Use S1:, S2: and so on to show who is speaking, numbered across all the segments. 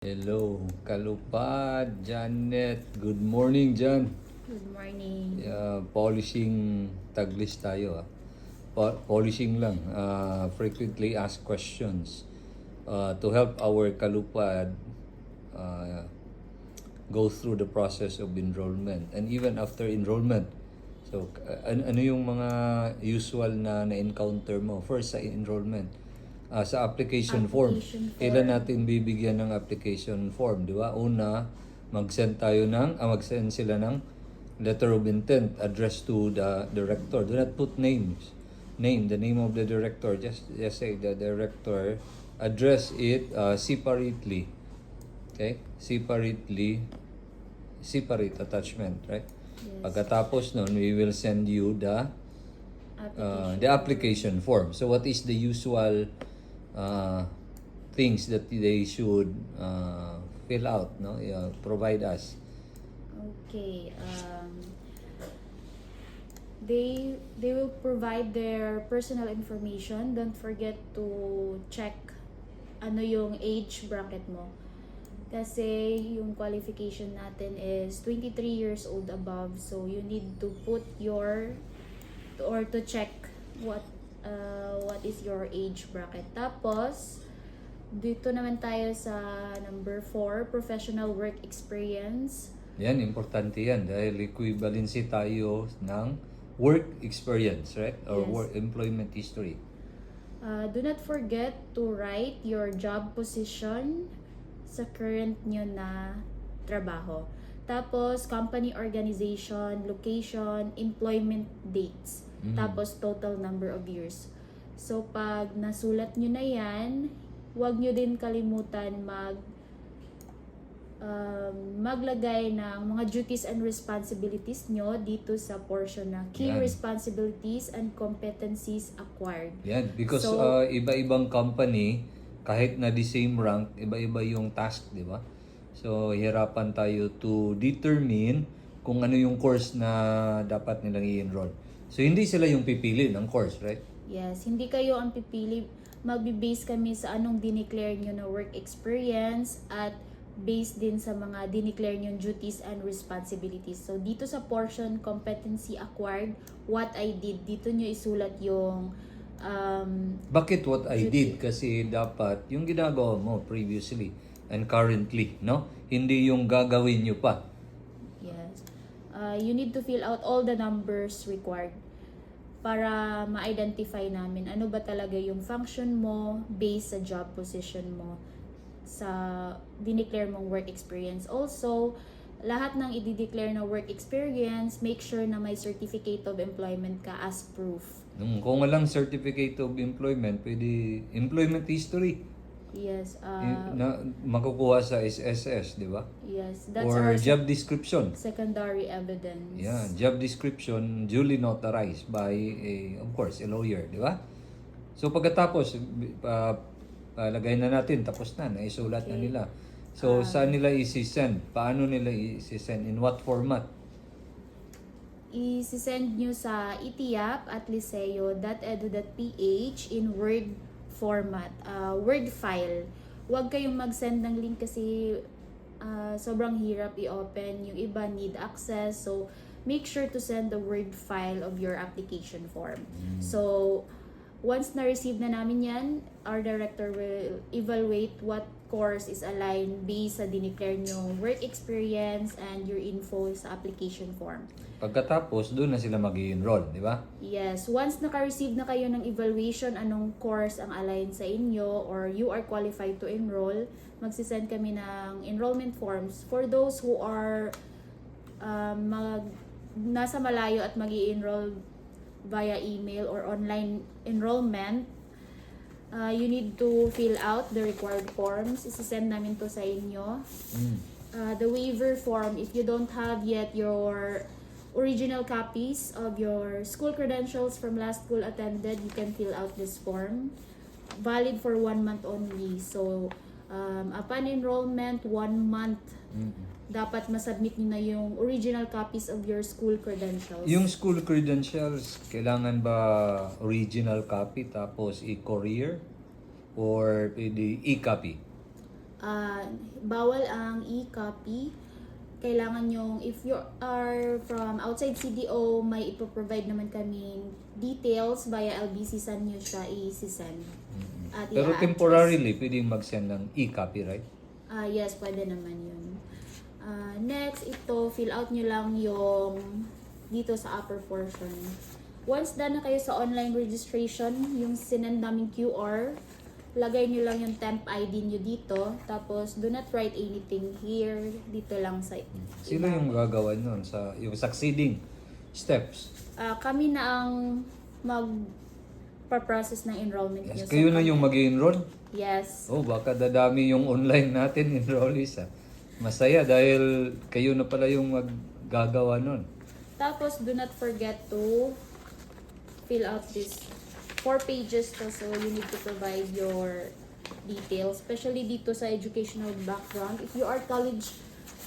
S1: Hello, Kalupad, Janet. Good morning, Jan.
S2: Good morning.
S1: Polishing taglis tayo. Polishing lang. Frequently asked questions to help our Kalupad uh, go through the process of enrollment and even after enrollment. So, ano yung mga usual na na-encounter mo first sa enrollment? Sa application form.
S2: Application form.
S1: Kailan natin bibigyan ng application form, di ba? Una, mag-send sila ng letter of intent addressed to the director. Do not put names. The name of the director. Just say the director. Address it separately. Okay? Separate attachment, right?
S2: Yes.
S1: Pagkatapos nun, we will send you the application form. So what is the usual things that they should fill out, no? Provide us.
S2: Okay. They will provide their personal information. Don't forget to check ano yung age bracket mo. Kasi yung qualification natin is 23 years old above. So you need to put to check what is your age bracket. Tapos, dito naman tayo sa number 4, professional work experience.
S1: Yan, importante yan dahil equivalency tayo ng work experience, right? Or
S2: Yes.
S1: work employment history.
S2: Do not forget to write your job position sa current nyo na trabaho. Tapos, company organization, location, employment dates. Tapos, total number of years. So, pag nasulat nyo na yan, huwag nyo din kalimutan maglagay ng mga duties and responsibilities nyo dito sa portion na key
S1: Yan.
S2: responsibilities and competencies acquired.
S1: Yan, because
S2: So,
S1: iba-ibang company, kahit na the same rank, iba-iba yung task, di ba? So, hirapan tayo to determine kung ano yung course na dapat nilang i-enroll. So, hindi sila yung pipili ng course, right?
S2: Yes, hindi kayo ang pipili. Magbe-base kami sa anong dineclare nyo na work experience at based din sa mga dineclare nyo duties and responsibilities. So, dito sa portion, competency acquired, what I did, dito nyo isulat yung
S1: Bakit what I
S2: duty.
S1: did? Kasi dapat yung ginagawa mo previously and currently, no? Hindi yung gagawin nyo pa.
S2: Yes. You need to fill out all the numbers required para ma-identify namin ano ba talaga yung function mo based sa job position mo sa dineclare mong work experience. Also, lahat ng i-declare na work experience, make sure na may certificate of employment ka as proof.
S1: Kung walang certificate of employment, pwede employment history
S2: Yes.
S1: na makukuha sa SSS, di ba?
S2: Yes. That's
S1: Or
S2: our
S1: job description.
S2: secondary evidence.
S1: Yeah, job description duly notarized by of course, a lawyer, di ba? So pagkatapos lagay na natin, tapos na, naisulat na
S2: Okay.
S1: nila. So saan nila i-send? Paano nila i-send? In what format?
S2: I-send nyo sa itiap at liceo.edu.ph in Word format, Word file. Huwag kayong mag-send ng link kasi sobrang hirap i-open. Yung iba need access. So, make sure to send the Word file of your application form. So, once na-receive na namin yan, our director will evaluate what course is aligned based sa dineclare nyo work experience and your info sa application form.
S1: Pagkatapos, doon na sila mag-i-enroll, di ba?
S2: Yes, once naka-receive na kayo ng evaluation anong course ang align sa inyo or you are qualified to enroll, magsisend kami ng enrollment forms for those who are nasa malayo at mag-i-enroll via email or online enrollment. You need to fill out the required forms. Isisend namin to sa inyo. The waiver form, if you don't have yet your original copies of your school credentials from last school attended, you can fill out this form. Valid for 1 month only. So, upon enrollment, 1 month, dapat masubmit nyo na yung original copies of your school credentials.
S1: Yung school credentials, kailangan ba original copy tapos i-courier or pwede e-copy?
S2: Bawal ang e-copy. Kailangan yung, if you are from outside CDO, may ipoprovide naman kaming details via LBC, saan nyo siya i-send. At
S1: Pero
S2: i-a-address.
S1: temporarily, pwedeng mag-send ng e-copy, right?
S2: Yes, pwede naman yun. Next, ito, fill out nyo lang yung dito sa upper portion. Once done na kayo sa online registration, yung sinend namin QR, lagay nyo lang yung temp ID nyo dito. Tapos, do not write anything here. Dito lang sa
S1: Sino yung gagawa nun sa yung succeeding steps?
S2: kami na ang mag-process ng enrollment nyo.
S1: Yes, kayo na yung mag-enroll?
S2: Yes.
S1: Oh, baka dadami yung online natin enrollees. Masaya dahil kayo na pala yung maggagawa nun.
S2: Tapos, do not forget to fill out this 4 pages to, so you need to provide your details, especially dito sa educational background. If you are college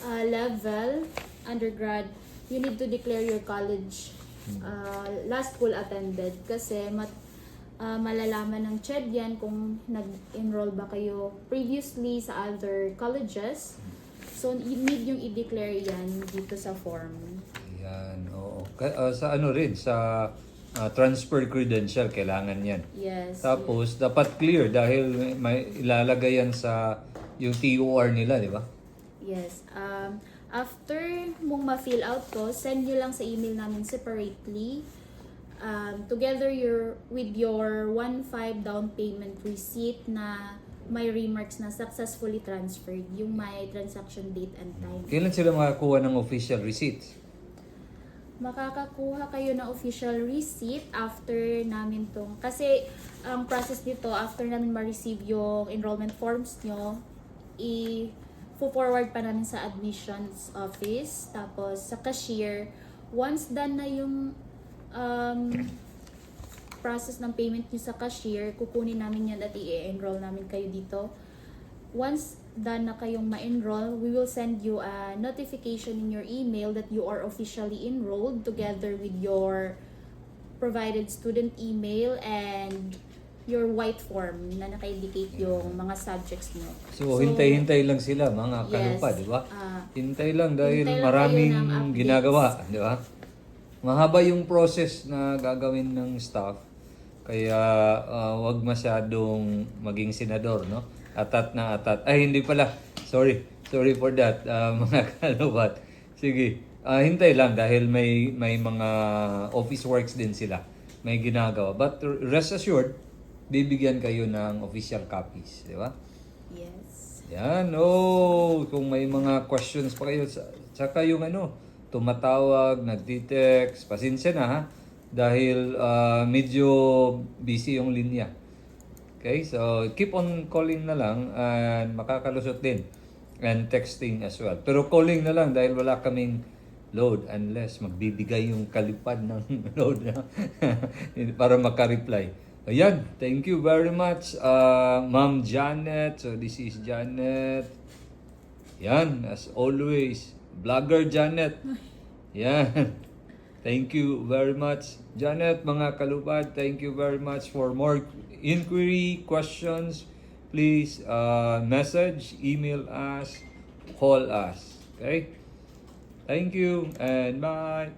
S2: level, undergrad, you need to declare your college last school attended kasi malalaman ng CHED yan kung nag-enroll ba kayo previously sa other colleges. So, you need yung i-declare yan dito sa form.
S1: Yan, oo. Sa ano rin, sa transfer credential, kailangan yan.
S2: Yes.
S1: Tapos, dapat clear dahil may ilalagay yan sa yung TOR nila, di ba?
S2: Yes. After mong ma-fill out to, send nyo lang sa email namin separately. Together with your 1.5 down payment receipt na may remarks na successfully transferred, yung may transaction date and time.
S1: Kailan sila makakuha ng official receipts?
S2: Makakakuha kayo ng official receipt after namin tong, kasi ang process dito, after namin ma-receive yung enrollment forms nyo, i-forward pa namin sa admissions office, tapos sa cashier. Once done na yung process ng payment nyo sa cashier, kukunin namin yan at i-enroll namin kayo dito. Once done na kayong ma-enroll, we will send you a notification in your email that you are officially enrolled together with your provided student email and your white form na naka-indicate yung mga subjects mo.
S1: So, hintay-hintay lang sila, mga kalupa,
S2: yes,
S1: di ba? Hintay lang dahil
S2: hintay lang
S1: maraming
S2: kayo ng updates.
S1: ginagawa, di ba? Mahaba yung process na gagawin ng staff. Kaya wag masyadong maging senador, no? Atat na atat. Ay, hindi pala. Sorry for that, mga kalubat. Sige, hintay lang dahil may mga office works din sila. May ginagawa. But rest assured, bibigyan kayo ng official copies, di ba?
S2: Yes.
S1: Yan, kung may mga questions pa kayo, saka yung tumatawag, nagtitext, pasensya na ha, dahil medyo busy yung linya. Okay, so keep on calling na lang and makakalusot din and texting as well. Pero calling na lang dahil wala kaming load unless magbibigay yung kalipad ng load na para makareply. Ayan, thank you very much, Ma'am Janet. So this is Janet. Yan, as always, Vlogger Janet. Yan. Thank you very much, Janet. Mga kalupad, thank you very much. For more inquiry, questions, please message, email us, call us. Okay? Thank you and bye.